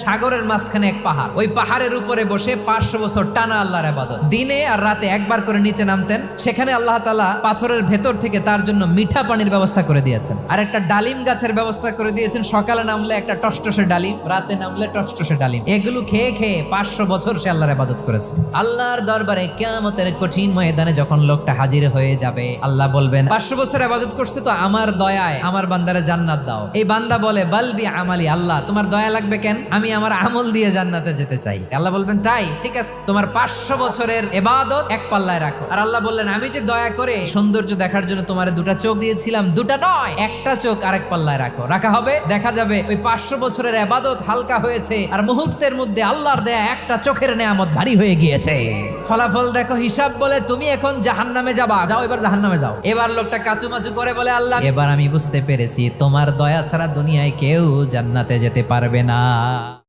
সাগরের মাঝখানে এক পাহাড়, ওই পাহাড়ের উপরে বসে 500 বছর টানা আল্লাহর ইবাদত। দিনে আর রাতে একবার করে নিচে নামতেন। সেখানে আল্লাহ তাআলা পাথরের ভেতর থেকে তার জন্য মিঠা পানির ব্যবস্থা করে দিয়েছেন, আর একটা ডালিম গাছের ব্যবস্থা করে দিয়েছেন। সকালে নামলে একটা টসটসে ডালিম, রাতে নামলে টসটসে ডালিম। এগুলো খেয়ে খেয়ে 500 বছর সে আল্লাহর ইবাদত করেছে। আল্লাহর দরবারে কিয়ামতের কঠিন ময়দানে যখন লোকটা হাজির হয়ে যাবে, আল্লাহ বলবেন 500 বছর ইবাদত করছে তো আমার দয়ায় আমার বান্দারে জান্নাত দাও। এই বান্দা বলে বালবি আমালি, আল্লাহ তোমার দয়া লাগবে কেন, আমি আমার আমল দিয়ে জান্নাতে যেতে চাই। আল্লাহ বলবেন তাই ঠিক আছে, তোমার 500 বছরের ইবাদত এক পাল্লায় রাখো। আর আল্লাহ বললেন আমি যে দয়া করে সৌন্দর্য দেখার জন্য তোমার দুটা চোখ দিয়েছিলাম, দুটা নয় একটা চোখ আরেক পাল্লায় রাখো। রাখা হবে, দেখা যাবে ওই 500 বছরের ইবাদত হালকা হয়েছে আর মুহূর্তের মধ্যে আল্লাহর দেয়া একটা চোখের নেয়ামত ভারী হয়ে গিয়েছে। ফলাফল দেখো, হিসাব বলে তুমি এখন জাহান্নামে যাবা, যাও এবার জাহান্নামে যাও। এবার লোকটা কাচুমাচু করে বলে আল্লাহ এবার আমি বুঝতে পেরেছি তোমার দয়া ছাড়া দুনিয়ায় কেউ জান্নাতে যেতে পারবে না।